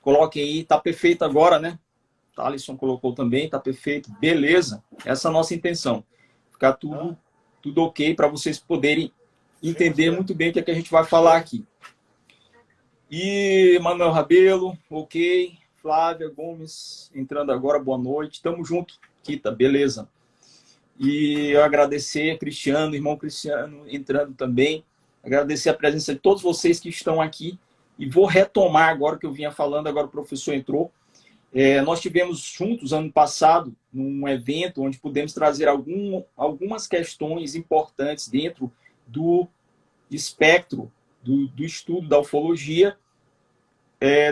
Coloquem aí, tá perfeito agora, né? Thalisson colocou também, tá perfeito. Beleza. Essa é a nossa intenção. Ficar tudo ok para vocês poderem entender muito bem o que é que a gente vai falar aqui. E Manuel Rabelo, ok. Flávia Gomes, entrando agora, boa noite. Tamo junto, Kita, beleza. E eu agradecer a Cristiano, irmão Cristiano, entrando também. Agradecer a presença de todos vocês que estão aqui. E vou retomar agora o que eu vinha falando, agora o professor entrou. Nós tivemos juntos, ano passado, num evento onde pudemos trazer algumas questões importantes dentro do espectro do estudo da ufologia,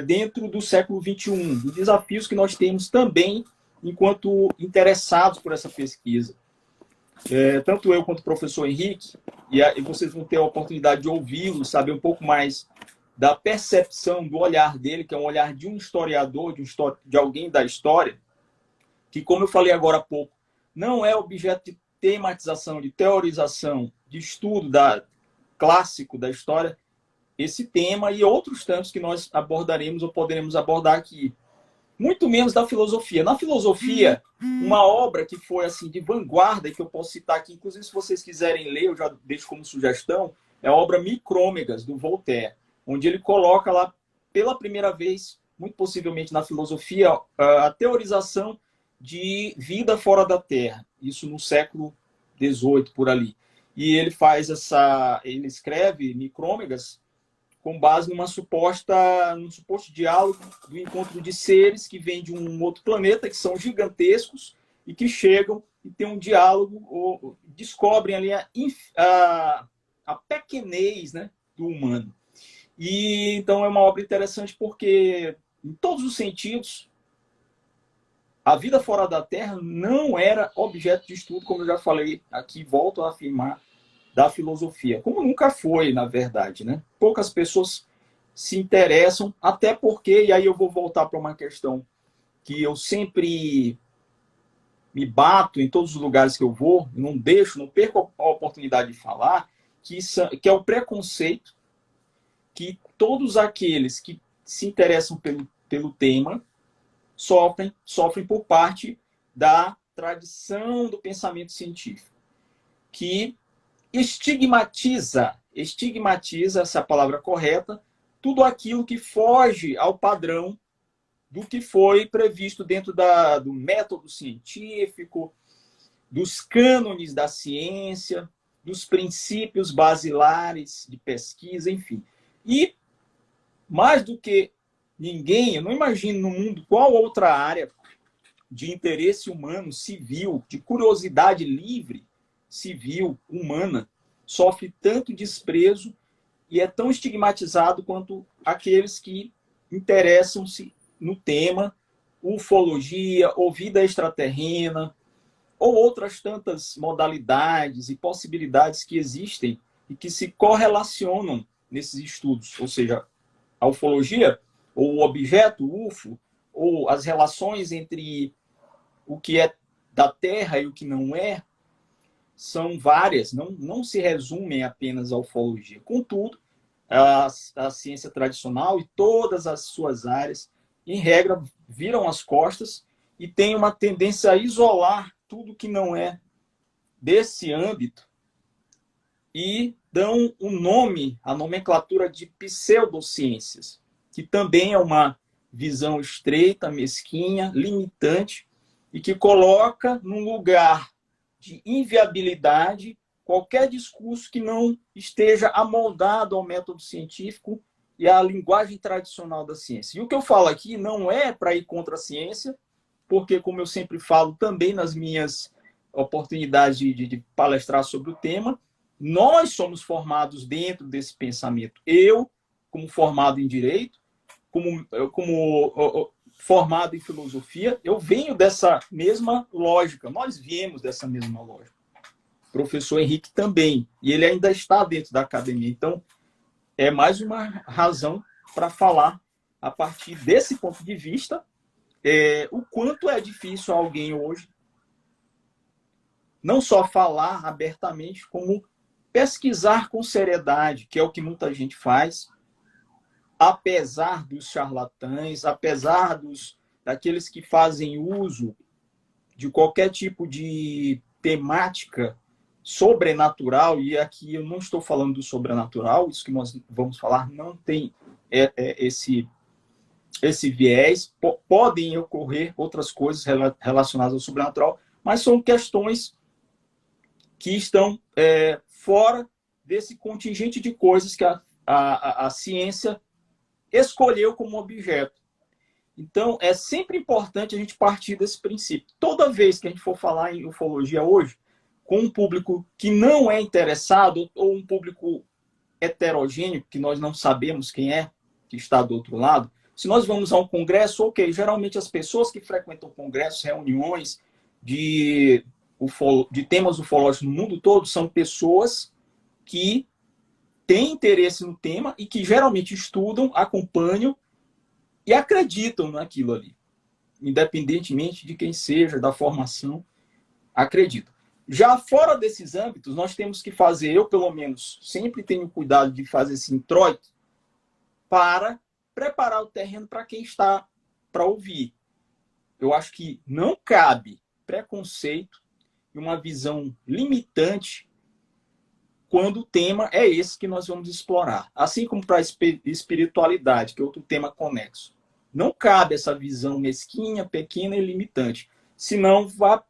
dentro do século XXI, dos desafios que nós temos também enquanto interessados por essa pesquisa. Tanto eu quanto o professor Henrique, e vocês vão ter a oportunidade de ouvi-lo, saber um pouco mais da percepção, do olhar dele, que é um olhar de um historiador, de alguém da história, que, como eu falei agora há pouco, não é objeto de tematização, de teorização, de estudo clássico da história, esse tema e outros tantos que nós abordaremos ou poderemos abordar aqui. Muito menos da filosofia. Na filosofia, uma obra que foi assim de vanguarda, e que eu posso citar aqui, inclusive se vocês quiserem ler, eu já deixo como sugestão, é a obra Micrômegas, do Voltaire, onde ele coloca lá, pela primeira vez, muito possivelmente na filosofia, a teorização de vida fora da Terra. Isso no século XVIII, por ali. E ele ele escreve Micrômegas com base num suposto diálogo do encontro de seres que vêm de um outro planeta, que são gigantescos, e que chegam e têm um diálogo, ou descobrem ali a pequenez, né, do humano. E então é uma obra interessante porque, em todos os sentidos, a vida fora da Terra não era objeto de estudo, como eu já falei aqui, volto a afirmar, da filosofia. Como nunca foi, na verdade, né? Poucas pessoas se interessam, até porque, e aí eu vou voltar para uma questão que eu sempre me bato em todos os lugares que eu vou, não perco a oportunidade de falar, que é o preconceito que todos aqueles que se interessam pelo tema sofrem por parte da tradição do pensamento científico, que estigmatiza, essa é a palavra correta, tudo aquilo que foge ao padrão do que foi previsto dentro do método científico, dos cânones da ciência, dos princípios basilares de pesquisa, enfim. E, mais do que ninguém, eu não imagino no mundo qual outra área de interesse humano, civil, de curiosidade livre, civil, humana, sofre tanto desprezo e é tão estigmatizado quanto aqueles que interessam-se no tema ufologia, ou vida extraterrena, ou outras tantas modalidades e possibilidades que existem e que se correlacionam nesses estudos. Ou seja, a ufologia, ou o objeto UFO, ou as relações entre o que é da Terra e o que não é, são várias, não se resumem apenas à ufologia. Contudo, a ciência tradicional e todas as suas áreas, em regra, viram as costas e têm uma tendência a isolar tudo que não é desse âmbito e dão um nome, a nomenclatura de pseudociências, que também é uma visão estreita, mesquinha, limitante, e que coloca num lugar de inviabilidade qualquer discurso que não esteja amoldado ao método científico e à linguagem tradicional da ciência. E o que eu falo aqui não é para ir contra a ciência, porque, como eu sempre falo também nas minhas oportunidades de palestrar sobre o tema, nós somos formados dentro desse pensamento. Eu, como formado em Direito, como formado em Filosofia, eu venho dessa mesma lógica. Nós viemos dessa mesma lógica. O professor Henrique também. E ele ainda está dentro da academia. Então, é mais uma razão para falar, a partir desse ponto de vista, o quanto é difícil alguém hoje não só falar abertamente, como pesquisar com seriedade, que é o que muita gente faz, apesar dos charlatães, apesar daqueles que fazem uso de qualquer tipo de temática sobrenatural, e aqui eu não estou falando do sobrenatural, isso que nós vamos falar não tem esse viés, podem ocorrer outras coisas relacionadas ao sobrenatural, mas são questões que estão fora desse contingente de coisas que a ciência escolheu como objeto. Então, é sempre importante a gente partir desse princípio. Toda vez que a gente for falar em ufologia hoje, com um público que não é interessado, ou um público heterogêneo, que nós não sabemos quem é, que está do outro lado, se nós vamos a um congresso, ok, geralmente as pessoas que frequentam congressos, reuniões de temas ufológicos no mundo todo, são pessoas que têm interesse no tema e que geralmente estudam, acompanham e acreditam naquilo ali. Independentemente de quem seja, da formação, acreditam. Já fora desses âmbitos, nós temos que fazer, eu pelo menos sempre tenho cuidado de fazer esse introito para preparar o terreno para quem está para ouvir. Eu acho que não cabe preconceito e uma visão limitante quando o tema é esse que nós vamos explorar. Assim como para a espiritualidade, que é outro tema conexo. Não cabe essa visão mesquinha, pequena e limitante. Senão, vá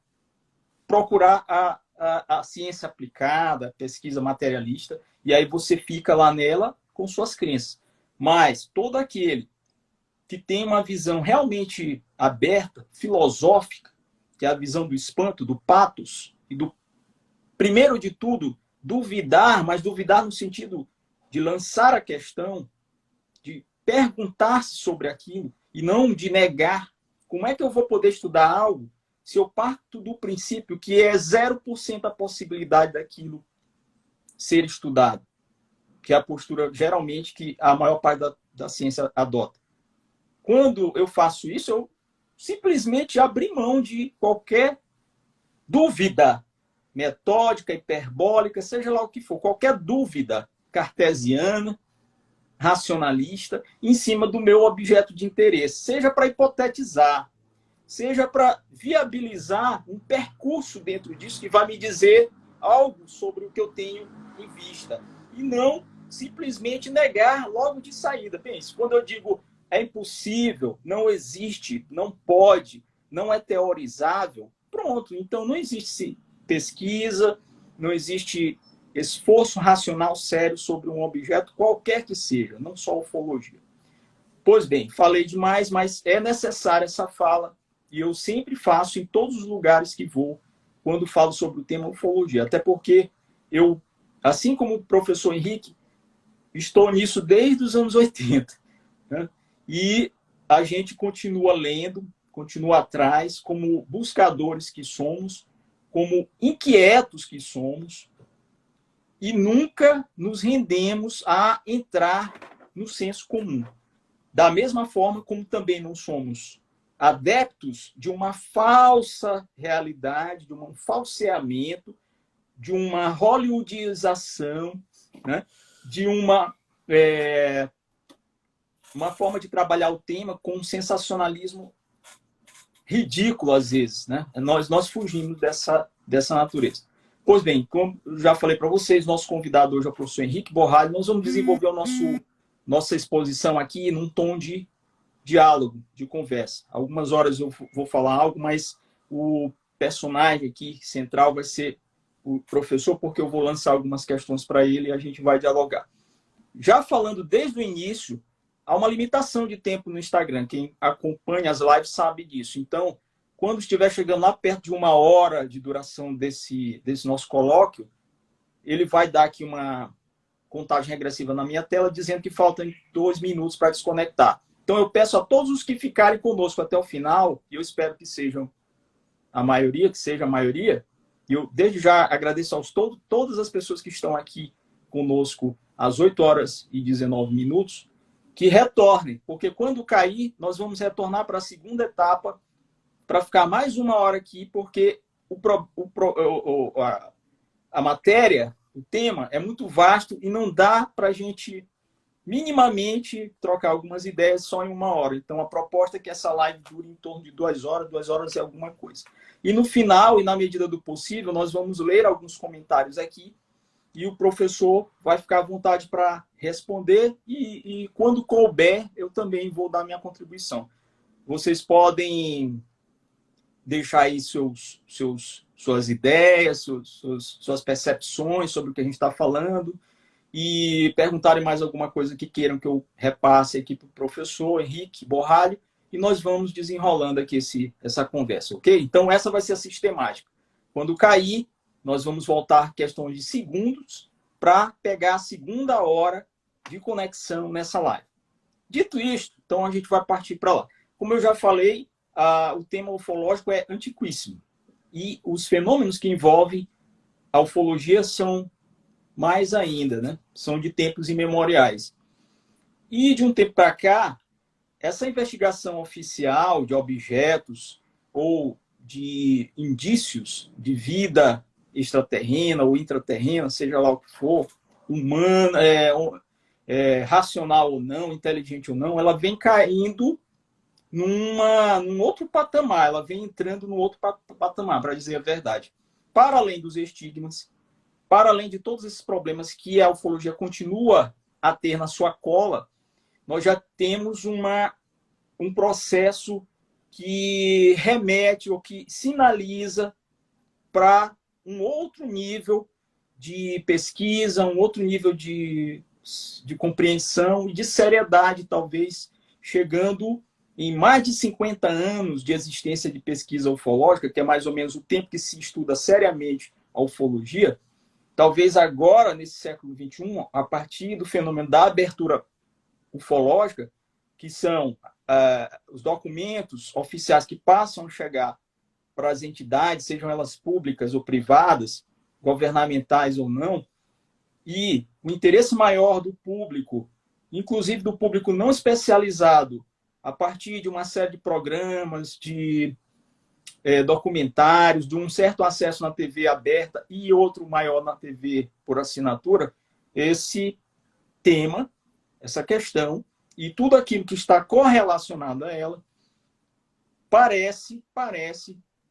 procurar a ciência aplicada, a pesquisa materialista, e aí você fica lá nela com suas crenças. Mas todo aquele que tem uma visão realmente aberta, filosófica, que é a visão do espanto, do patos, e do, primeiro de tudo, duvidar, mas duvidar no sentido de lançar a questão, de perguntar-se sobre aquilo, e não de negar. Como é que eu vou poder estudar algo se eu parto do princípio que é 0% a possibilidade daquilo ser estudado? Que é a postura, geralmente, que a maior parte da ciência adota. Quando eu faço isso, eu simplesmente abri mão de qualquer dúvida metódica, hiperbólica, seja lá o que for, qualquer dúvida cartesiana, racionalista, em cima do meu objeto de interesse, seja para hipotetizar, seja para viabilizar um percurso dentro disso que vai me dizer algo sobre o que eu tenho em vista. E não simplesmente negar logo de saída. Pense, quando eu digo é impossível, não existe, não pode, não é teorizável, pronto. Então não existe pesquisa, não existe esforço racional sério sobre um objeto qualquer que seja, não só ufologia. Pois bem, falei demais, mas é necessária essa fala, e eu sempre faço em todos os lugares que vou, quando falo sobre o tema ufologia. Até porque eu, assim como o professor Henrique, estou nisso desde os anos 80. Né? E a gente continua lendo, continua atrás, como buscadores que somos, como inquietos que somos, e nunca nos rendemos a entrar no senso comum. Da mesma forma como também não somos adeptos de uma falsa realidade, de um falseamento, de uma hollywoodização, né? De uma forma de trabalhar o tema com um sensacionalismo ridículo, às vezes. Né? Nós fugimos dessa natureza. Pois bem, como eu já falei para vocês, nosso convidado hoje é o professor Henrique Borralho. Nós vamos desenvolver nossa exposição aqui num tom de diálogo, de conversa. Algumas horas eu vou falar algo, mas o personagem aqui central vai ser o professor, porque eu vou lançar algumas questões para ele e a gente vai dialogar. Já falando desde o início, há uma limitação de tempo no Instagram. Quem acompanha as lives sabe disso. Então, quando estiver chegando lá perto de 1 hora de duração desse nosso colóquio, ele vai dar aqui uma contagem regressiva na minha tela, dizendo que faltam 2 minutos para desconectar. Então, eu peço a todos os que ficarem conosco até o final, e eu espero que sejam a maioria, e eu desde já agradeço todas as pessoas que estão aqui conosco às 8h19, que retornem, porque quando cair, nós vamos retornar para a segunda etapa, para ficar mais 1 hora aqui, porque a matéria, o tema, é muito vasto e não dá para a gente minimamente trocar algumas ideias só em 1 hora. Então, a proposta é que essa live dure em torno de 2 horas e alguma coisa. E no final, e na medida do possível, nós vamos ler alguns comentários aqui e o professor vai ficar à vontade para responder e quando couber, eu também vou dar minha contribuição. Vocês podem deixar aí suas ideias, suas percepções sobre o que a gente está falando e perguntarem mais alguma coisa que queiram que eu repasse aqui para o professor Henrique Borralho e nós vamos desenrolando aqui essa conversa, ok? Então, essa vai ser a sistemática. Quando cair, nós vamos voltar questão de segundos para pegar a segunda hora de conexão nessa live. Dito isto, então a gente vai partir para lá. Como eu já falei, o tema ufológico é antiquíssimo. E os fenômenos que envolvem a ufologia são mais ainda, né? São de tempos imemoriais. E de um tempo para cá, essa investigação oficial de objetos ou de indícios de vida extraterrena ou intraterrena, seja lá o que for, humana, racional ou não, inteligente ou não, ela vem caindo num outro patamar, ela vem entrando num outro patamar, para dizer a verdade. Para além dos estigmas, para além de todos esses problemas que a ufologia continua a ter na sua cola, nós já temos um processo que remete ou que sinaliza para um outro nível de pesquisa, um outro nível de compreensão e de seriedade, talvez, chegando em mais de 50 anos de existência de pesquisa ufológica, que é mais ou menos o tempo que se estuda seriamente a ufologia. Talvez agora, nesse século XXI, a partir do fenômeno da abertura ufológica, que são os documentos oficiais que passam a chegar para as entidades, sejam elas públicas ou privadas, governamentais ou não, e o interesse maior do público, inclusive do público não especializado, a partir de uma série de programas, de documentários, de um certo acesso na TV aberta e outro maior na TV por assinatura, esse tema, essa questão e tudo aquilo que está correlacionado a ela parece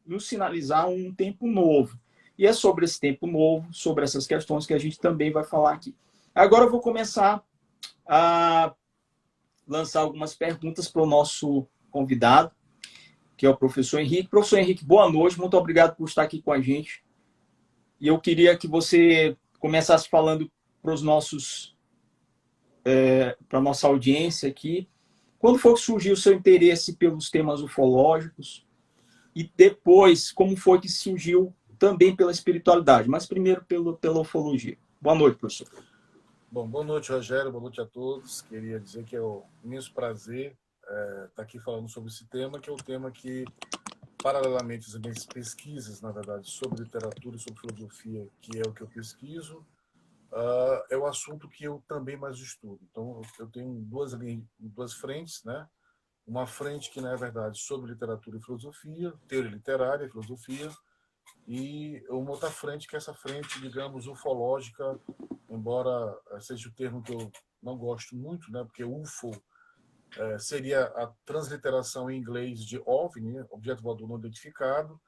nos sinalizar um tempo novo. E é sobre esse tempo novo, sobre essas questões que a gente também vai falar aqui. Agora eu vou começar a lançar algumas perguntas para o nosso convidado, que é o professor Henrique. Professor Henrique, boa noite, muito obrigado por estar aqui com a gente. E eu queria que você começasse falando para os nossos, para a nossa audiência aqui, quando foi que surgiu o seu interesse pelos temas ufológicos e depois como foi que surgiu também pela espiritualidade, mas primeiro pela ufologia. Boa noite, professor. Bom, boa noite, Rogério, boa noite a todos. Queria dizer que é um imenso prazer estar aqui falando sobre esse tema, que é um tema que, paralelamente às minhas pesquisas, na verdade, sobre literatura e sobre filosofia, que é o que eu pesquiso, é um assunto que eu também mais estudo. Então, eu tenho duas frentes, né? Uma frente que, na verdade, sobre literatura e filosofia, teoria literária e filosofia, e uma outra frente que é essa frente, digamos, ufológica, embora seja o termo que eu não gosto muito, né? Porque UFO seria a transliteração em inglês de OVNI, né? Objeto voador não identificado,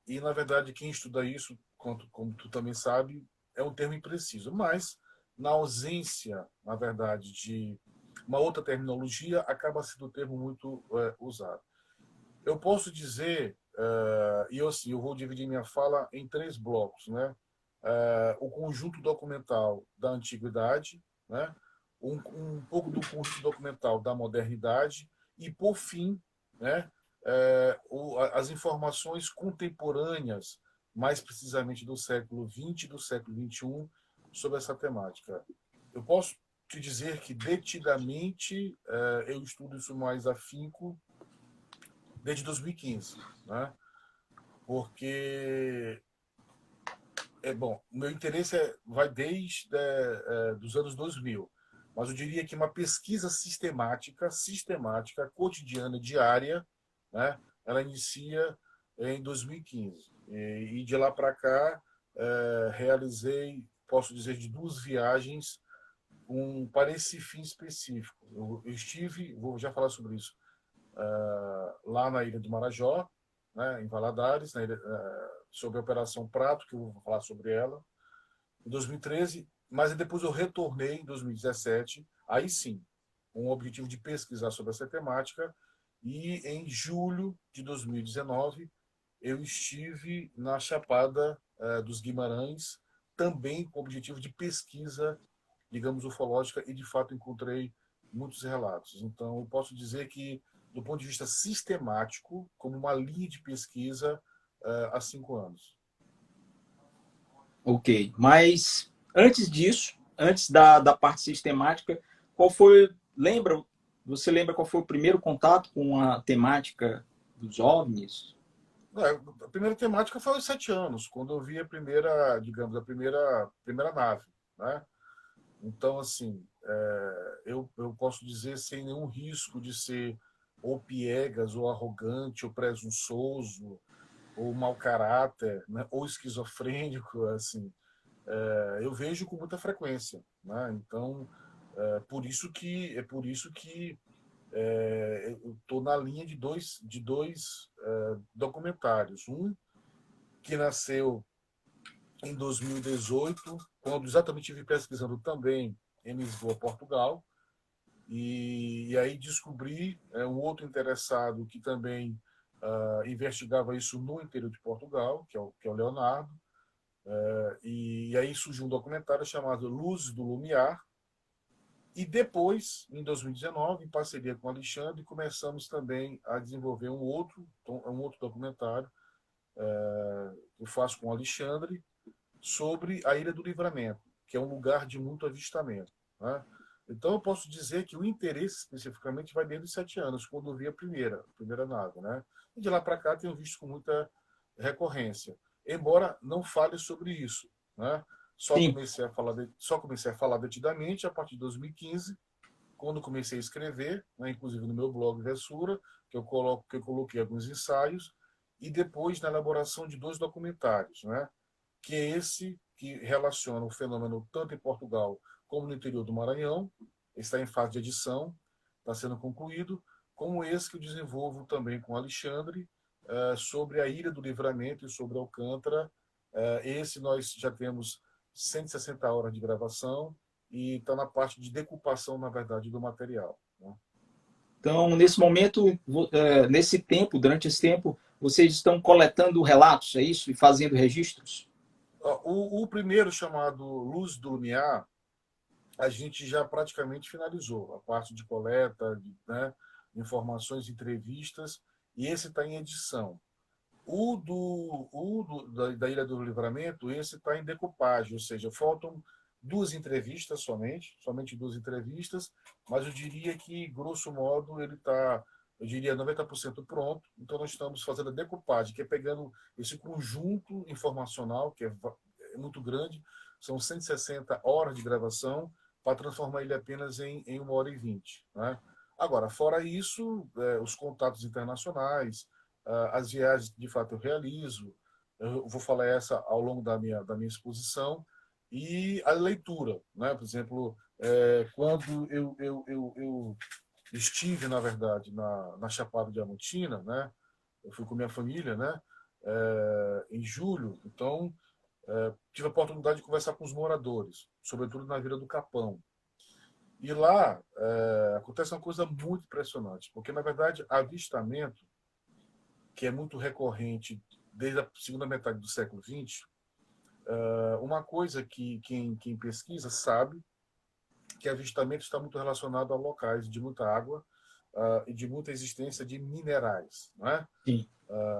e, na verdade, quem estuda isso, como tu também sabe, é um termo impreciso. Mas, na ausência, na verdade, de uma outra terminologia, acaba sendo um termo muito usado. Eu posso dizer, e assim, eu vou dividir minha fala em 3 blocos, né? O conjunto documental da antiguidade, né? Um pouco do conjunto documental da modernidade e, por fim, né? As informações contemporâneas, mais precisamente do século XX e do século XXI, sobre essa temática. Eu posso te dizer que, detidamente, eu estudo isso mais afinco desde 2015, né? Porque bom, o meu interesse vai desde dos anos 2000, mas eu diria que uma pesquisa sistemática, cotidiana, diária, né? Ela inicia em 2015 e de lá para cá realizei, posso dizer, de 2 viagens para esse fim específico. Eu estive, vou já falar sobre isso, lá na Ilha do Marajó, né, em Valadares, sobre a Operação Prato, que eu vou falar sobre ela, em 2013, mas depois eu retornei em 2017, aí sim, com o objetivo de pesquisar sobre essa temática, e em julho de 2019 eu estive na Chapada dos Guimarães, também com o objetivo de pesquisa, digamos, ufológica, e de fato encontrei muitos relatos. Então, eu posso dizer que, do ponto de vista sistemático, como uma linha de pesquisa, há 5 anos. Ok. Mas antes disso, antes da parte sistemática, qual foi, lembra, você lembra qual foi o primeiro contato com a temática dos OVNIs? A primeira temática foi aos 7 anos, quando eu vi a primeira, digamos, a primeira nave, né? Então, assim, eu posso dizer sem nenhum risco de ser ou piegas, ou arrogante, ou presunçoso, ou mau caráter, né? Ou esquizofrênico, assim. Eu vejo com muita frequência, né? Então, por isso que eu estou na linha de dois documentários. Um que nasceu em 2018, quando exatamente estive pesquisando também em Lisboa, Portugal, e aí descobri um outro interessado que também investigava isso no interior de Portugal, que é o Leonardo, e aí surgiu um documentário chamado Luzes do Lumiar, e depois, em 2019, em parceria com o Alexandre, começamos também a desenvolver um outro documentário que eu faço com o Alexandre, sobre a Ilha do Livramento, que é um lugar de muito avistamento, né? Então, eu posso dizer que o interesse especificamente vai desde os 7 anos, quando eu vi a primeira nave, né? E de lá para cá tenho visto com muita recorrência, embora não fale sobre isso, né? Só Sim. comecei a falar detidamente a partir de 2015, quando comecei a escrever, né, inclusive no meu blog Versura, que eu coloquei alguns ensaios, e depois na elaboração de 2 documentários, né? Que é esse que relaciona o fenômeno tanto em Portugal como no interior do Maranhão, está em fase de edição, está sendo concluído, como esse que eu desenvolvo também com Alexandre, sobre a Ilha do Livramento e sobre Alcântara. Esse nós já temos 160 horas de gravação e está na parte de decupação, na verdade, do material, né? Então, nesse momento, nesse tempo, durante esse tempo, vocês estão coletando relatos, é isso? E fazendo registros? O primeiro, chamado Luz do Lumiar, a gente já praticamente finalizou a parte de coleta, né, informações, entrevistas, e esse está em edição. Da Ilha do Livramento, esse está em decupagem, ou seja, faltam 2 entrevistas somente 2 entrevistas, mas eu diria que, grosso modo, ele está, eu diria, 90% pronto. Então, nós estamos fazendo a decupagem, que é pegando esse conjunto informacional, que é muito grande, são 160 horas de gravação, para transformar ele apenas em 1 hora e 20, né? Agora, fora isso, os contatos internacionais, as viagens que de fato eu realizo, eu vou falar essa ao longo da minha exposição, e a leitura, né? Por exemplo, quando eu estive, na verdade, na Chapada Diamantina, né? Eu fui com minha família, né? Em julho, então tive a oportunidade de conversar com os moradores, sobretudo na Vila do Capão. E lá acontece uma coisa muito impressionante, porque, na verdade, avistamento, que é muito recorrente desde a segunda metade do século XX, uma coisa que quem pesquisa sabe, que avistamento está muito relacionado a locais de muita água e de muita existência de minerais, não é? Sim.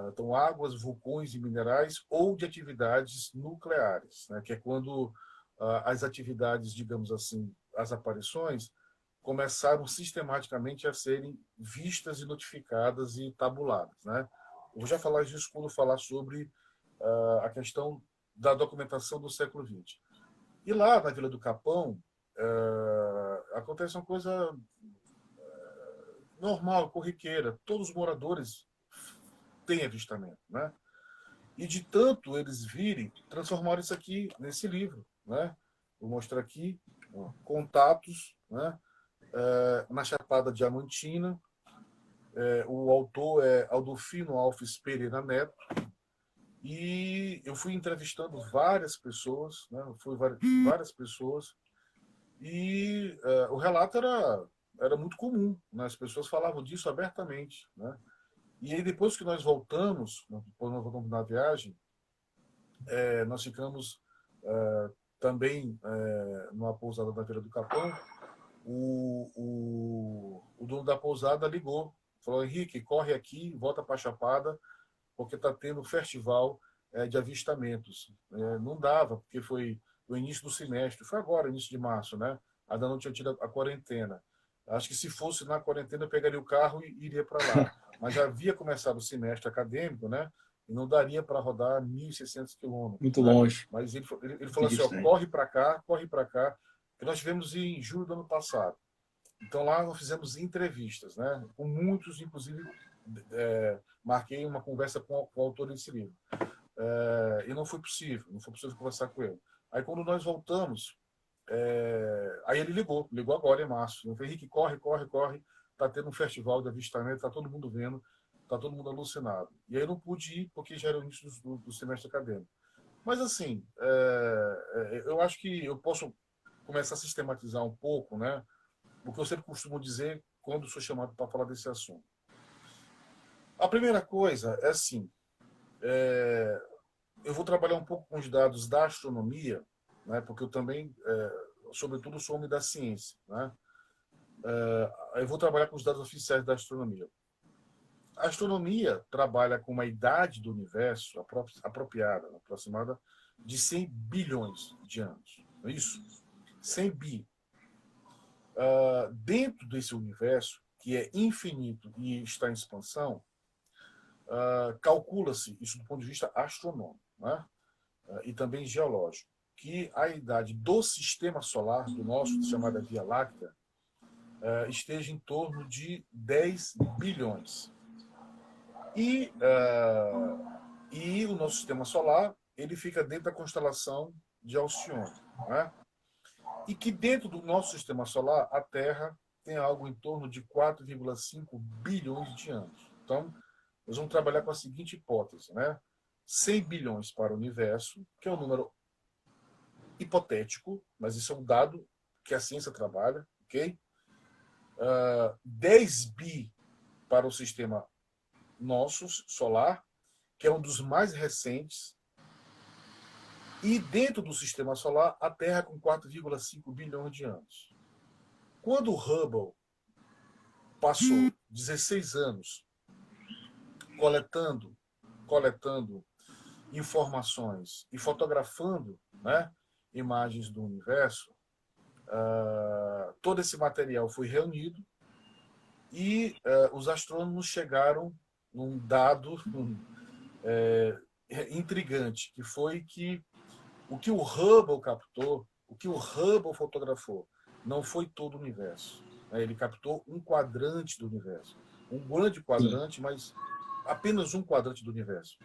Então, águas, vulcões e minerais, ou de atividades nucleares, né? Que é quando as atividades, digamos assim, as aparições, começaram sistematicamente a serem vistas e notificadas e tabuladas, né? Eu vou já falar disso quando falar sobre a questão da documentação do século XX. E lá na Vila do Capão, acontece uma coisa normal, corriqueira. Todos os moradores têm avistamento, né? E de tanto eles virem, transformaram isso aqui nesse livro, né? Vou mostrar aqui. contatos, né? Na Chapada Diamantina. O autor é Aldolfino Alves Pereira Neto. E eu fui entrevistando várias pessoas, né? Várias pessoas, e o relato era muito comum, né? As pessoas falavam disso abertamente, né? E aí depois que nós voltamos, na viagem, nós ficamos também numa pousada da Feira do Capão. O dono da pousada ligou, falou: Henrique, corre aqui, volta para a Chapada, porque está tendo um festival de avistamentos. Não dava, porque foi o início do semestre, foi agora, início de março, né? Ainda não tinha tido a quarentena. Acho que se fosse na quarentena eu pegaria o carro e iria para lá. Mas já havia começado o semestre acadêmico, né? E não daria para rodar 1.600 quilômetros. Muito Né? longe. Mas ele falou Que assim: ó, distante. corre para cá, que nós tivemos em julho do ano passado. Então lá nós fizemos entrevistas, né? Com muitos, inclusive, marquei uma conversa com o autor desse livro. E não foi possível conversar com ele. Aí quando nós voltamos, aí ele ligou agora em março. Eu falei: Henrique, corre, tá tendo um festival de avistamento, tá todo mundo vendo, tá todo mundo alucinado. E aí eu não pude ir porque já era o início do semestre acadêmico. Mas assim, eu acho que eu posso começar a sistematizar um pouco, né? O que eu sempre costumo dizer quando sou chamado para falar desse assunto. A primeira coisa é assim, eu vou trabalhar um pouco com os dados da astronomia, né, porque eu também, sobretudo, sou homem da ciência. Né? Eu vou trabalhar com os dados oficiais da astronomia. A astronomia trabalha com uma idade do universo apropriada, aproximada de 100 bilhões de anos. Não é isso? 100 bi. Dentro desse universo, que é infinito e está em expansão, calcula-se, isso do ponto de vista astronômico, né? E também geológico, que a idade do sistema solar, do nosso, chamada Via Láctea, esteja em torno de 10 bilhões. E o nosso sistema solar ele fica dentro da constelação de Alcione. Né? E que dentro do nosso sistema solar, a Terra tem algo em torno de 4,5 bilhões de anos. Então, nós vamos trabalhar com a seguinte hipótese, né? 100 bilhões para o universo, que é um número hipotético, mas isso é um dado que a ciência trabalha, ok? 10 bi para o sistema nosso, solar, que é um dos mais recentes, e dentro do sistema solar, a Terra com 4,5 bilhões de anos. Quando o Hubble passou 16 anos coletando informações e fotografando, né, imagens do universo, todo esse material foi reunido e os astrônomos chegaram num dado intrigante, que foi que o que o Hubble captou, o que o Hubble fotografou, não foi todo o universo. Ele captou um quadrante do universo. Um grande quadrante, mas apenas um quadrante do universo.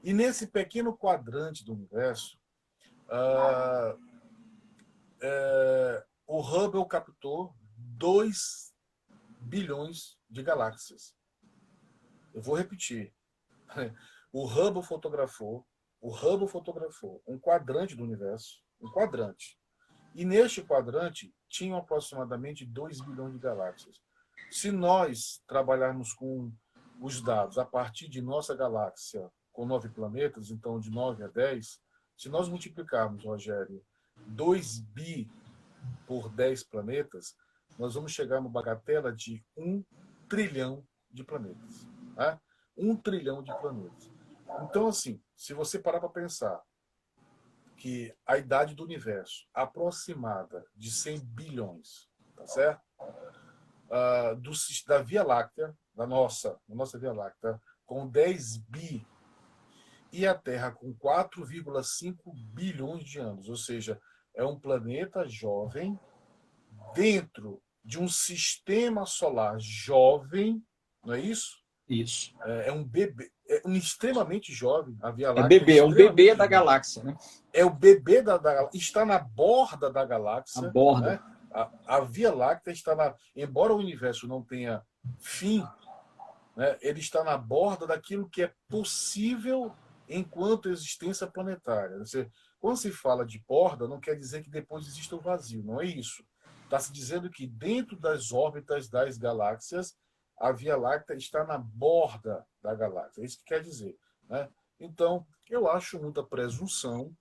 E nesse pequeno quadrante do universo, o Hubble captou 2 bilhões de galáxias. Eu vou repetir. O Hubble fotografou um quadrante do universo, um quadrante. E neste quadrante tinham aproximadamente 2 bilhões de galáxias. Se nós trabalharmos com os dados a partir de nossa galáxia com 9 planetas, então de 9 a 10, se nós multiplicarmos, Rogério, 2 bi por 10 planetas, nós vamos chegar a uma bagatela de 1 trilhão de planetas. Né? 1 trilhão de planetas. Então, assim, se você parar para pensar que a idade do universo aproximada de 100 bilhões, tá certo? Da Via Láctea, da nossa Via Láctea, com 10 bi, e a Terra com 4,5 bilhões de anos, ou seja, é um planeta jovem dentro de um sistema solar jovem, não é isso? Isso. É um bebê, é um extremamente jovem. A Via É Láctea bebê, é um bebê da jovem. galáxia, né? É o bebê da galáxia. Está na borda da A galáxia. borda. Né? A Via Láctea está na. Embora o universo não tenha fim, né, ele está na borda daquilo que é possível enquanto existência planetária. Quando se fala de borda, não quer dizer que depois exista o vazio, não é isso. Está se dizendo que dentro das órbitas das galáxias, a Via Láctea está na borda da galáxia. É isso que quer dizer. Né? Então, eu acho muita presunção.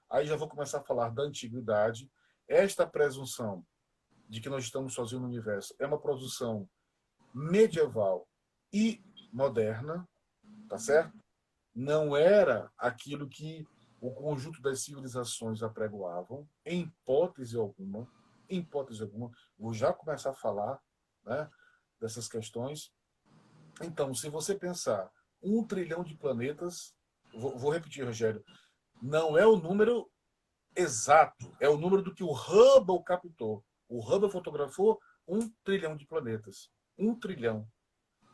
Aí já vou começar a falar da antiguidade. Esta presunção de que nós estamos sozinhos no universo é uma produção medieval e moderna, tá certo? Não era aquilo que o conjunto das civilizações apregoavam, em hipótese alguma, vou já começar a falar, né, dessas questões. Então, se você pensar 1 trilhão de planetas, vou repetir, Rogério, não é o número exato, é o número do que o Hubble captou. O Hubble fotografou 1 trilhão de planetas. 1 trilhão.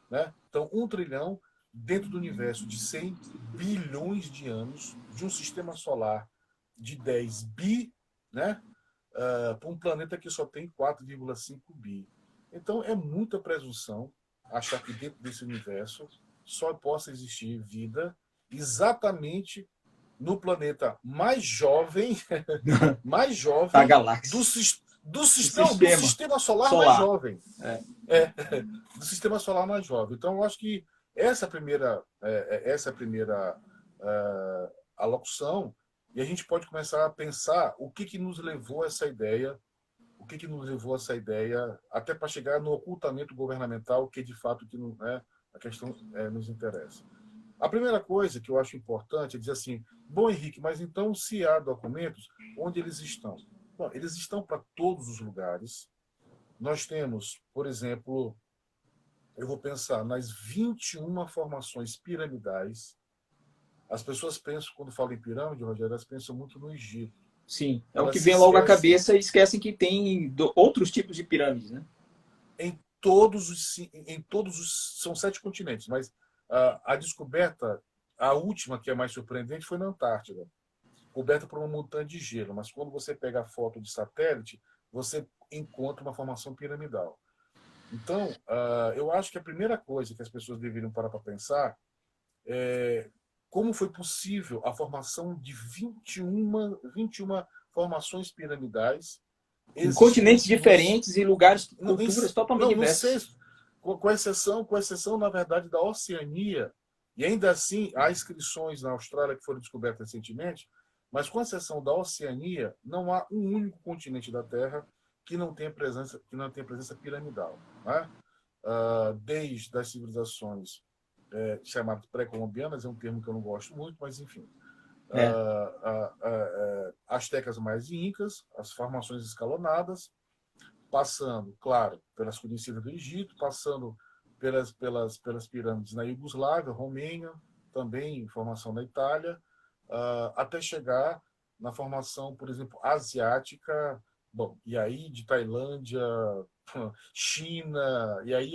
Né? Então, 1 trilhão dentro do universo de 100 bilhões de anos, de um sistema solar de 10 bi, né? Para um planeta que só tem 4,5 bi. Então, é muita presunção achar que dentro desse universo só possa existir vida exatamente no planeta mais jovem, mais Da jovem galáxia. do Do sistema solar mais solar. jovem. É. É, do sistema solar mais jovem. Então, eu acho que essa é a primeira alocução, e a gente pode começar a pensar o que nos levou a essa ideia, até para chegar no ocultamento governamental, que de fato que não é a questão nos interessa. A primeira coisa que eu acho importante é dizer assim, bom, Henrique, mas então se há documentos, onde eles estão? Bom, eles estão para todos os lugares. Nós temos, por exemplo, eu vou pensar nas 21 formações piramidais. As pessoas pensam, quando falam em pirâmide, Rogério, elas pensam muito no Egito. Sim, é o que Elas se vem logo à esquecem cabeça e esquecem que tem outros tipos de pirâmides, né? são 7 continentes, mas a descoberta, a última que é mais surpreendente, foi na Antártida, coberta por uma montanha de gelo. Mas quando você pega a foto de satélite, você encontra uma formação piramidal. Então, eu acho que a primeira coisa que as pessoas deveriam parar para pensar é como foi possível a formação de 21 formações piramidais Em continentes existentes diferentes, em lugares, não, culturas totalmente não sei, diversas. com exceção, na verdade, da Oceania, e ainda assim há inscrições na Austrália que foram descobertas recentemente, mas com exceção da Oceania, não há um único continente da Terra que não tenha presença piramidal. Né? Desde as civilizações chamadas pré-colombianas, é um termo que eu não gosto muito, mas enfim. É. Astecas mais e incas, as formações escalonadas, passando, claro, pelas conhecidas do Egito, passando pelas pirâmides na Iugoslávia, Romênia, também formação na Itália, até chegar na formação, por exemplo, asiática, bom, e aí de Tailândia, China, e aí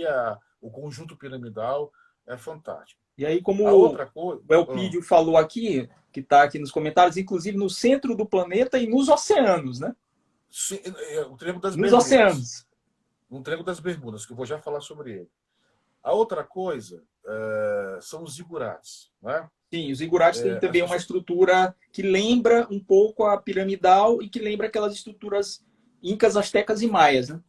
o conjunto piramidal é fantástico. E aí, A como outra coisa. o Elpidio falou aqui, que está aqui nos comentários, inclusive no centro do planeta e nos oceanos, né? O Triângulo das Nos Bermudas. oceanos. Um Triângulo das Bermudas, que eu vou já falar sobre ele. A outra coisa são os zigurates. Né? Sim, os zigurates têm As também uma pessoas, estrutura que lembra um pouco a piramidal e que lembra aquelas estruturas incas, astecas e maias, né?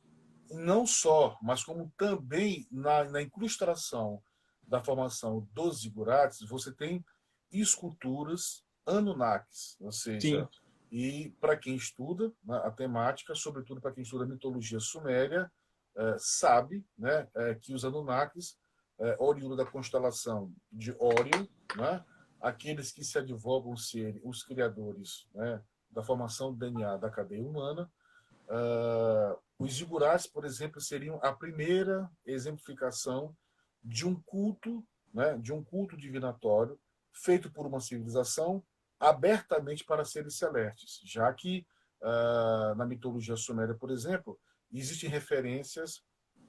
não só, mas como também na incrustação da formação dos zigurates, você tem esculturas Anunnakis, ou Sim. seja, e para quem estuda, né, a temática, sobretudo para quem estuda a mitologia suméria, sabe, né, que os Anunnakis, oriundo da constelação de Órion, né, aqueles que se advogam serem os criadores, né, da formação do DNA da cadeia humana. Os zigurates, por exemplo, seriam a primeira exemplificação de um culto, né, de um culto divinatório feito por uma civilização abertamente para seres celestes, já que na mitologia suméria, por exemplo, existem referências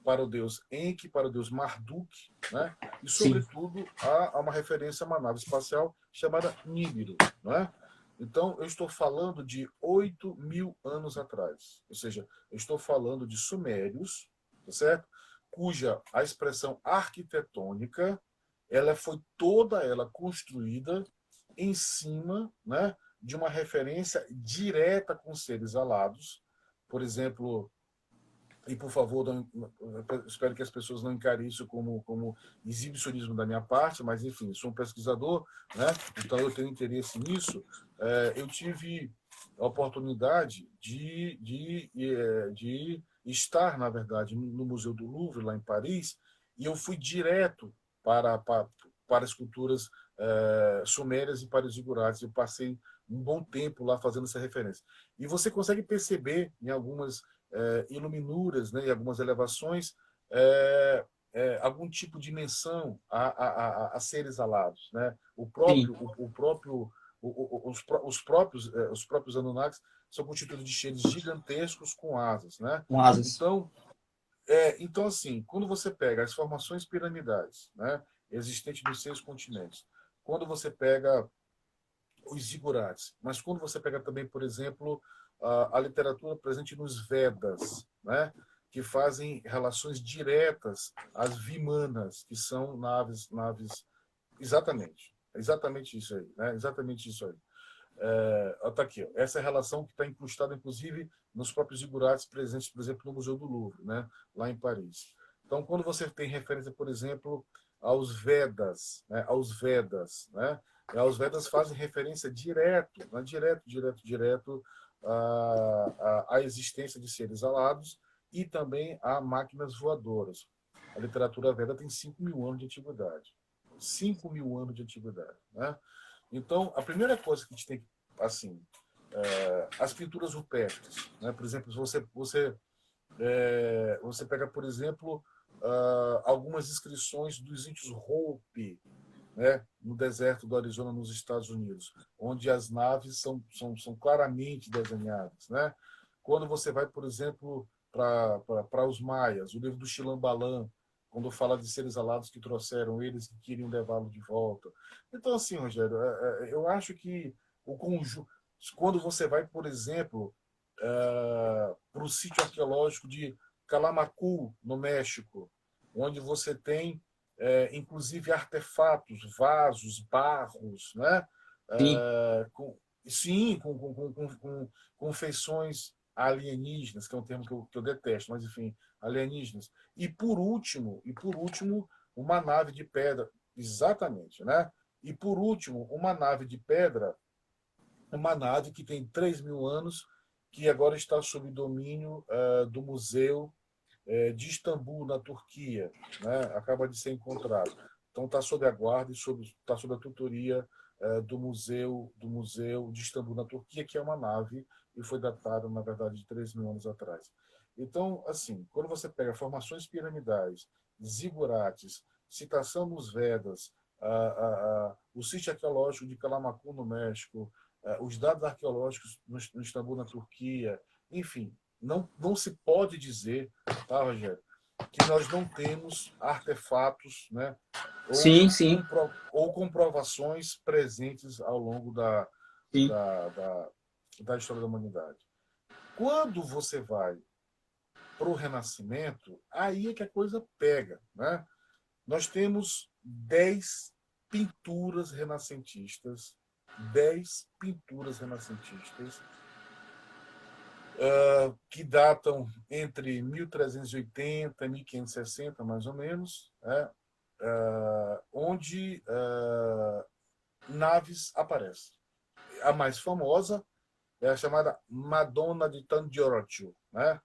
para o deus Enki, para o deus Marduk, né? E, Sim. sobretudo, há uma referência a uma nave espacial chamada Nibiru, né? Então, eu estou falando de 8.000 anos atrás. Ou seja, eu estou falando de sumérios, tá certo? Cuja a expressão arquitetônica ela foi toda ela construída em cima, né, de uma referência direta com seres alados. Por exemplo, e por favor, não, espero que as pessoas não encarem isso como exibicionismo da minha parte, mas enfim, sou um pesquisador, né? Então eu tenho interesse nisso. Eu tive a oportunidade de estar, na verdade, no Museu do Louvre, lá em Paris, e eu fui direto para esculturas sumérias e para os zigurates. Eu passei um bom tempo lá fazendo essa referência. E você consegue perceber em algumas iluminuras, né, e algumas elevações, algum tipo de menção a seres alados, né? Sim. Os próprios Anunnakis são constituídos de seres gigantescos com asas, né? Com asas. Então assim, quando você pega as formações piramidais, né, existentes nos 6 continentes, quando você pega os zigurates, mas quando você pega também, por exemplo, a literatura presente nos Vedas, né, que fazem relações diretas às Vimanas, que são naves, exatamente isso aí, né, exatamente isso aí. Tá aqui, ó. Essa é a relação que está incrustada, inclusive, nos próprios zigurates presentes, por exemplo, no Museu do Louvre, né, lá em Paris. Então, quando você tem referência, por exemplo, né, os Vedas fazem referência direto, né, direto à existência de seres alados e também a máquinas voadoras. A literatura Veda tem 5.000 anos de antiguidade. 5.000 anos de antiguidade, né? Então, a primeira coisa que a gente tem que, assim, as pinturas rupestres, né? Por exemplo, você pega, por exemplo, algumas inscrições dos índios Hopi, né? No deserto do Arizona, nos Estados Unidos, onde as naves são claramente desenhadas, né? Quando você vai, por exemplo, para os maias, o livro do Chilambalam, quando fala de seres alados que trouxeram eles que queriam levá-lo de volta. Então, assim, Rogério, eu acho que o conjunto, quando você vai, por exemplo, para o sítio arqueológico de Calamacu, no México, onde você tem, inclusive, artefatos, vasos, barros, né? Sim. Sim, com feições alienígenas, que é um termo que eu detesto, mas enfim, alienígenas. E por último, uma nave de pedra, exatamente, né? E por último, uma nave de pedra, uma nave que tem 3.000 anos, que agora está sob domínio do Museu de Istambul, na Turquia, né? Acaba de ser encontrado. Então está sob a guarda e está sob a tutoria do museu de Istambul, na Turquia, que é uma nave e foi datada, na verdade, de 3.000 anos atrás. Então, assim, quando você pega formações piramidais, zigurates, citação nos Vedas, o sítio arqueológico de Calamacu, no México, os dados arqueológicos no Istambul, na Turquia, enfim, não se pode dizer, tá, Rogério, que nós não temos artefatos, né, ou, Sim, sim, ou comprovações presentes ao longo sim. da, da, da história da humanidade. Quando você vai para o Renascimento, aí é que a coisa pega, né? Nós temos 10 pinturas renascentistas, 10 pinturas renascentistas, que datam entre 1380 e 1560, mais ou menos, né? Onde naves aparecem. A mais famosa é a chamada Madonna di San Giorgio, né?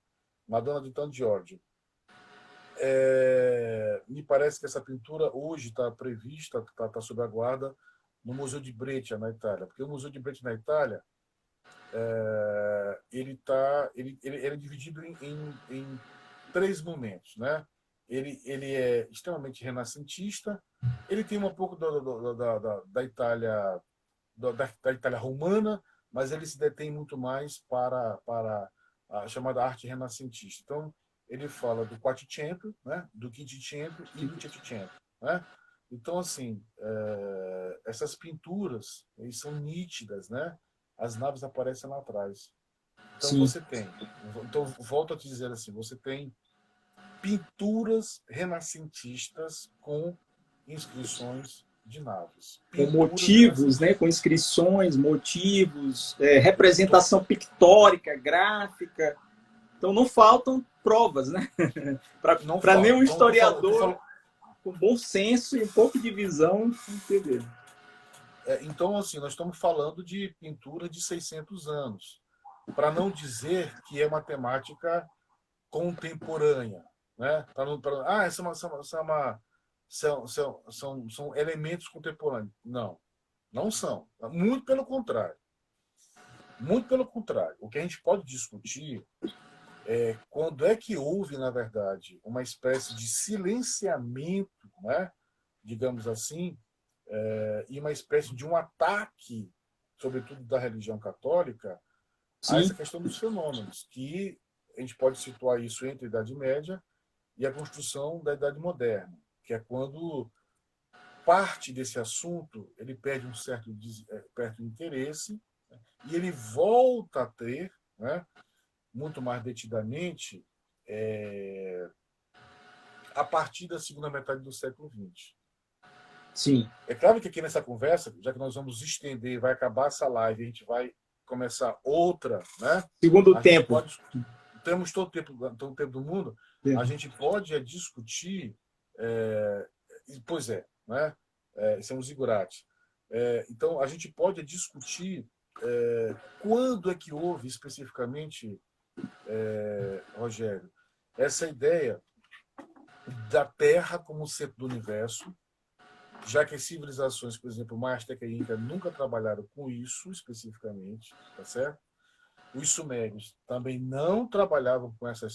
Madonna di San Giorgio. Me parece que essa pintura hoje está prevista, está sob a guarda no Museu de Breccia, na Itália, porque o Museu de Breccia, na Itália, ele é dividido em 3 momentos, né? Ele é extremamente renascentista, ele tem um pouco da Itália, da Itália romana, mas ele se detém muito mais para a chamada arte renascentista. Então, ele fala do Quattrocento, né? Do Quinquecento e do Settecento, né? Então, assim, essas pinturas são nítidas, né? As naves aparecem lá atrás. Então, Sim. você tem... Então, volto a te dizer assim, você tem pinturas renascentistas com inscrições de naves. Com Pinturas motivos, né? Com renascentistas. inscrições, motivos, representação pictórica, gráfica. Então não faltam provas, né? Não Para falo. nenhum Então, historiador com bom senso e um pouco de visão entender. Então, assim, nós estamos falando de pintura de 600 anos. Para não dizer que é uma temática contemporânea, né? São elementos contemporâneos. Não, não são. Muito pelo contrário. Muito pelo contrário. O que a gente pode discutir é quando é que houve, na verdade, uma espécie de silenciamento, né? Digamos assim, e uma espécie de um ataque, sobretudo da religião católica, a Sim. essa questão dos fenômenos, que a gente pode situar isso entre a Idade Média e a construção da Idade Moderna, que é quando parte desse assunto ele perde um certo interesse, né, e ele volta a ter, né, muito mais detidamente, a partir da segunda metade do século XX. Sim. É claro que aqui nessa conversa, já que nós vamos estender, vai acabar essa live, a gente vai começar outra, né? Segundo A gente tempo. pode, temos todo o tempo do mundo, a gente pode discutir, pois é, né? Isso é um zigurate. Então, a gente pode discutir quando é que houve especificamente, Rogério, essa ideia da Terra como centro do universo, já que as civilizações, por exemplo, Maia, Azteca e Inca nunca trabalharam com isso especificamente, tá certo? Os sumérios também não trabalhavam com essa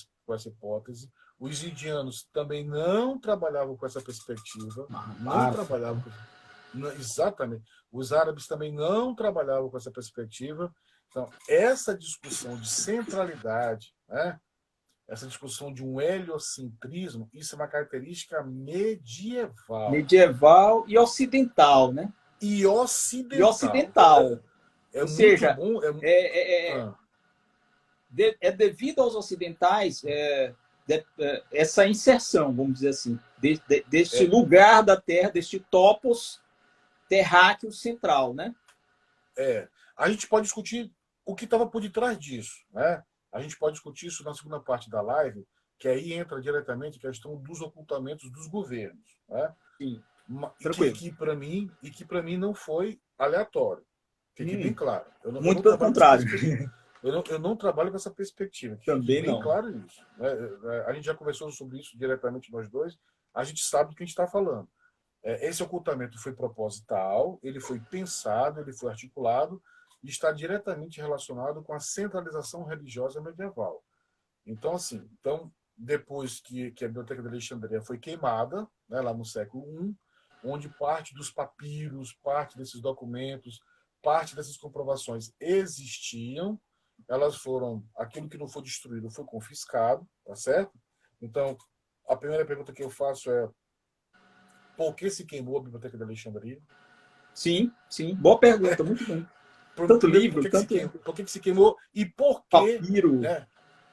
hipótese. Os indianos também não trabalhavam com essa perspectiva. Não trabalhavam com... Exatamente. Os árabes também não trabalhavam com essa perspectiva. Então, essa discussão de centralidade, né? Essa discussão de um heliocentrismo, isso é uma característica medieval. Medieval e ocidental, né? E ocidental. E ocidental. Ou seja, bom. É devido aos ocidentais essa inserção, vamos dizer assim, deste lugar da Terra, deste topos terráqueo central, né? A gente pode discutir o que estava por detrás disso, né? A gente pode discutir isso na segunda parte da live, que aí entra diretamente a questão dos ocultamentos dos governos, né? Sim. Que para mim não foi aleatório. Fique bem claro. Muito pelo contrário. Eu não trabalho com essa perspectiva. Também bem não. Claro isso. Né? A gente já conversou sobre isso diretamente nós dois. A gente sabe do que a gente está falando. Esse ocultamento foi proposital, ele foi pensado, ele foi articulado e está diretamente relacionado com a centralização religiosa medieval. Então, assim, depois que a Biblioteca de Alexandria foi queimada, né, lá no século I, onde parte dos papiros, parte desses documentos, parte dessas comprovações existiam, elas foram, aquilo que não foi destruído foi confiscado, tá certo? Então, a primeira pergunta que eu faço é: por que se queimou a Biblioteca de Alexandria? Sim. Boa pergunta, muito bom. Tanto livro, por que se queimou e por que... Papiro, né?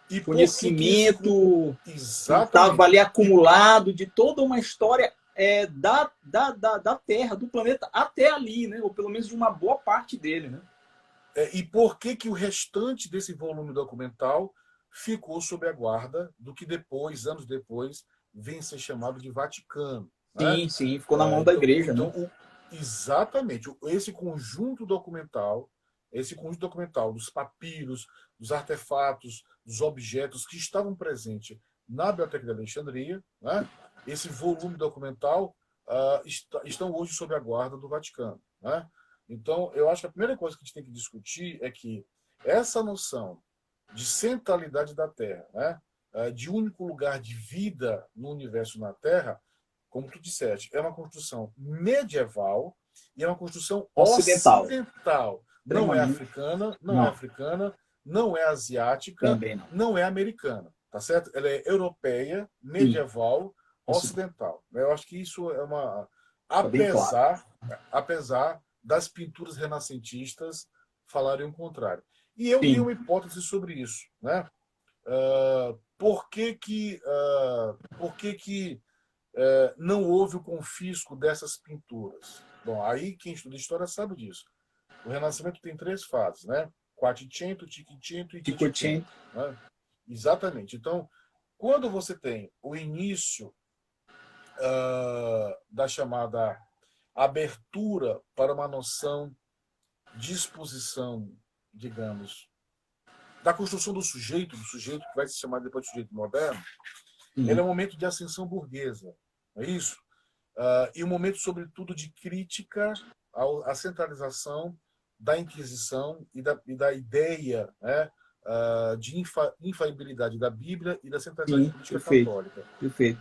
E conhecimento que estava ali acumulado de toda uma história da Terra, do planeta, até ali, né? Ou pelo menos de uma boa parte dele, né? E por que o restante desse volume documental ficou sob a guarda do que depois, anos depois, vem ser chamado de Vaticano? Sim, ficou na mão da igreja, né? Exatamente. Esse conjunto documental dos papiros, dos artefatos, dos objetos que estavam presentes na Biblioteca de Alexandria, né? Esse volume documental estão hoje sob a guarda do Vaticano, né? Então, eu acho que a primeira coisa que a gente tem que discutir é que essa noção de centralidade da Terra, né? De único lugar de vida no universo na Terra, como tu disseste, é uma construção medieval e é uma construção ocidental. Não é africana, não é asiática, não é americana. tá certo? Ela é europeia, medieval, ocidental. Eu acho que isso é uma... Tá bem claro. Apesar das pinturas renascentistas falarem o contrário. E eu tenho Sim, uma hipótese sobre isso, né? Por que que não houve o confisco dessas pinturas? Bom, aí quem estuda história sabe disso. O Renascimento tem 3 fases, né? Quattrocento, Cinquecento e Settecento. 500. Né? Exatamente. Então, quando você tem o início da chamada abertura para uma noção de exposição, digamos, da construção do sujeito que vai se chamar depois de sujeito moderno, ele é um momento de ascensão burguesa, não é isso? E um momento, sobretudo, de crítica à centralização da Inquisição e da ideia, né, de infalibilidade da Bíblia e da centralidade Sim, política perfeito. católica. Perfeito.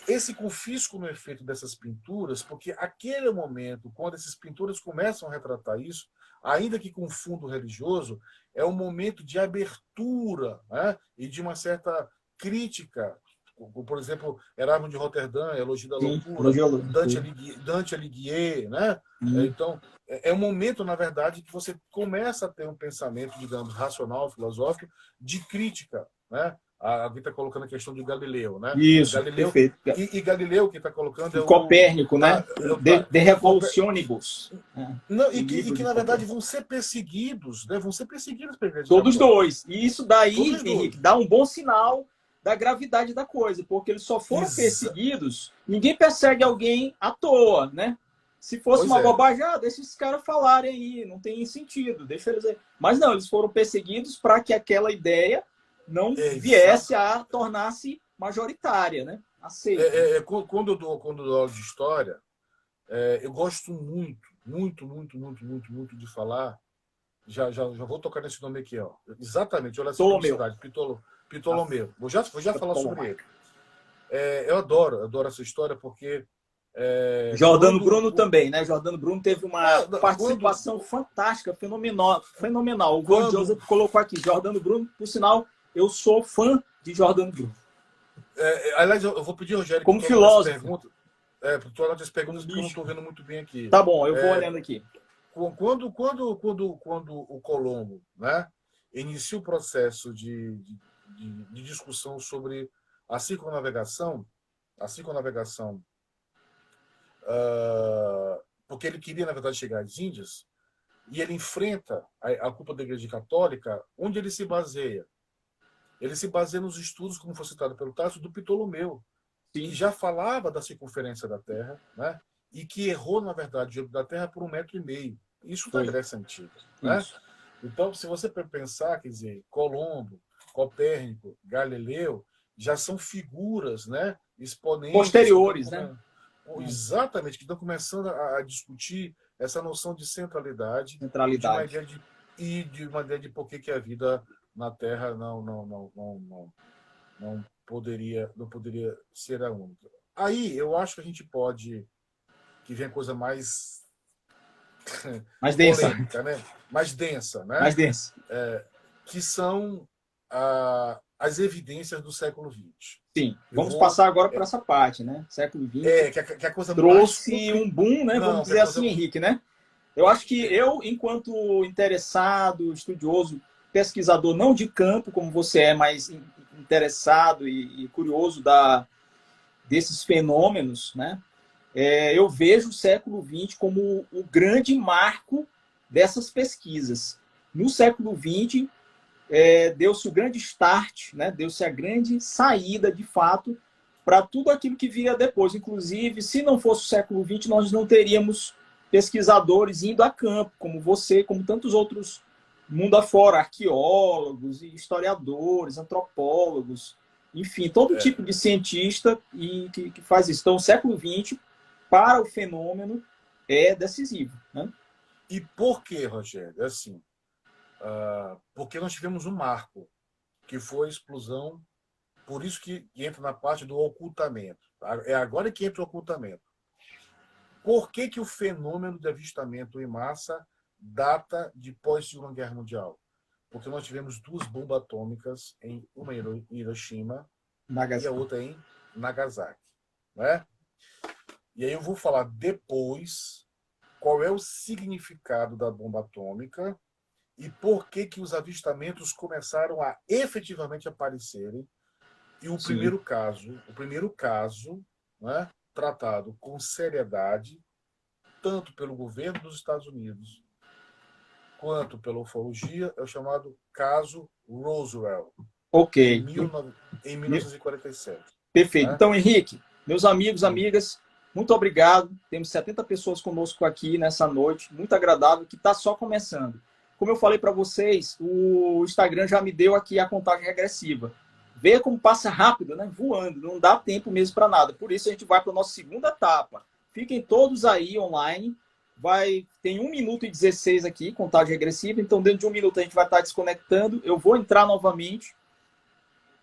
Esse confisco no efeito dessas pinturas, porque aquele momento, quando essas pinturas começam a retratar isso, ainda que com fundo religioso, é um momento de abertura, né, e de uma certa crítica. Por exemplo, Erasmo de Roterdã, Elogio da Sim, Loucura, elogio. Dante Alighieri, né? Sim, Então, é um momento, na verdade, que você começa a ter um pensamento, digamos, racional, filosófico, de crítica, né? Alguém está colocando a questão de Galileu, né? isso, Galileu perfeito. e Galileu que está colocando E é o Copérnico, né? De Revolutionibus. não, O e livro que de na verdade Copérnico. vão ser perseguidos, né? Vão ser perseguidos pela Igreja Todos Católica. dois. E isso daí, Todos dois. Henrique, dá um bom sinal da gravidade da coisa, porque eles só foram Exa perseguidos. Ninguém persegue alguém à toa, né? Se fosse Pois uma é. bobagem, deixa esses caras falarem aí, não tem sentido, deixa eles aí. Mas não, eles foram perseguidos para que aquela ideia não viesse a tornar-se majoritária, né? Aceita. Quando eu dou aula de história, eu gosto muito de falar. Já vou tocar nesse nome aqui, ó. Exatamente, olha essa Ptolomeu. publicidade, Ptolomeu. Vou já falar sobre ele. Eu adoro essa história porque Jordano Bruno também, né? Jordano Bruno teve uma quando, participação fantástica, fenomenal. O Von Joseph colocou aqui, Jordano Bruno, por sinal, eu sou fã de Jordano Bruno. Aliás, eu vou pedir, Rogério, como que tu anote as filósofo. perguntas. Tu anote as perguntas porque eu não estou vendo muito bem aqui. Tá bom, eu vou olhando aqui. Quando o Colombo, né, inicia o processo de discussão sobre a circunnavegação, porque ele queria, na verdade, chegar às Índias, e ele enfrenta a culpa da Igreja Católica, onde ele se baseia? Ele se baseia nos estudos, como foi citado pelo Tássio, do Ptolomeu, que já falava da circunferência da Terra, né, e que errou, na verdade, o diâmetro da Terra por 1,5 metro. Isso da Grécia Antiga. Né? Então, se você pensar, quer dizer, Colombo, Copérnico, Galileu, já são figuras, né, exponentes posteriores, né? Exatamente, que estão começando a discutir essa noção de centralidade. E de uma ideia de por que a vida na Terra não poderia ser a única. Aí eu acho que a gente pode, que vem a coisa mais densa, polêmica, né? Mais densa, né? Mais densa. Que são as evidências do século XX. Sim, vamos passar agora para essa parte, né? Século XX que a coisa trouxe um boom, né? Vamos dizer assim, Henrique, né? Eu acho que enquanto interessado, estudioso, pesquisador, não de campo, como você é, mas interessado e curioso desses fenômenos, né? Eu vejo o século XX como o grande marco dessas pesquisas. No século XX, deu-se o grande start, né? Deu-se a grande saída, de fato, para tudo aquilo que viria depois. Inclusive, se não fosse o século XX, nós não teríamos pesquisadores indo a campo, como você, como tantos outros mundo afora, arqueólogos, historiadores, antropólogos, enfim, todo tipo de cientista que faz isso. Então, o século XX, para o fenômeno, é decisivo. Né? E por que, Rogério? É assim, porque nós tivemos um marco, que foi a explosão, por isso que entra na parte do ocultamento. É agora que entra o ocultamento. Por que o fenômeno de avistamento em massa data de pós-Segunda Guerra Mundial? porque nós tivemos 2 bombas atômicas, uma em Hiroshima Nagasaki. e a outra em Nagasaki. Né? E aí eu vou falar depois qual é o significado da bomba atômica e por que os avistamentos começaram a efetivamente aparecerem. E o primeiro caso, né, tratado com seriedade, tanto pelo governo dos Estados Unidos quanto pela ufologia, é o chamado caso Roswell, Ok. em 1947. Perfeito. Né? Então, Henrique, meus amigos, amigas, muito obrigado. Temos 70 pessoas conosco aqui nessa noite, muito agradável, que está só começando. Como eu falei para vocês, o Instagram já me deu aqui a contagem regressiva. Veja como passa rápido, né? Voando, não dá tempo mesmo para nada. Por isso a gente vai para a nossa segunda etapa. Fiquem todos aí online. Tem 1 minuto e 16 aqui, contagem regressiva. Então, dentro de 1 minuto a gente vai estar desconectando. Eu vou entrar novamente.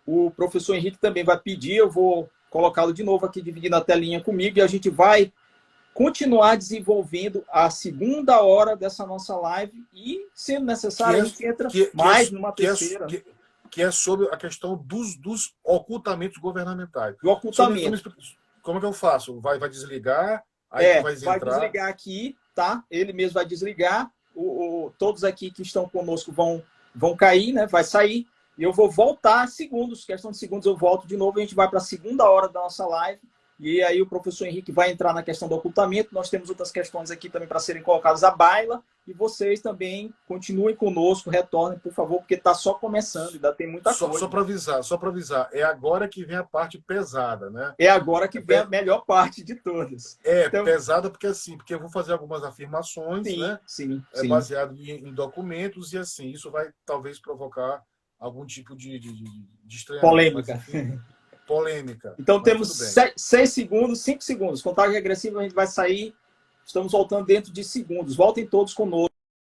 O professor Henrique também vai pedir. Eu vou colocá-lo de novo aqui, dividindo a telinha comigo. E a gente vai continuar desenvolvendo a segunda hora dessa nossa live. E, sendo necessário, a gente entra mais numa terceira. Que é sobre a questão dos ocultamentos governamentais. Do ocultamento. Como é que eu faço? Vai desligar? Aí vai desligar aqui, tá? Ele mesmo vai desligar. Todos aqui que estão conosco vão cair, né? Vai sair. E eu vou voltar segundos. Questão de segundos eu volto de novo. A gente vai para a segunda hora da nossa live. E aí o professor Henrique vai entrar na questão do ocultamento. Nós temos outras questões aqui também para serem colocadas à baila. E vocês também continuem conosco, retornem, por favor, porque está só começando, ainda tem muita coisa. Só para avisar, é agora que vem a parte pesada, né? É agora que vem a melhor parte de todas. Então, pesada porque eu vou fazer algumas afirmações, né? Sim. Baseado em documentos e assim, isso vai talvez provocar algum tipo de estranhamento. Polêmica. Mas, enfim, polêmica. Então temos 6 segundos, 5 segundos. Contagem regressiva, a gente vai sair. Estamos voltando dentro de segundos. Voltem todos conosco.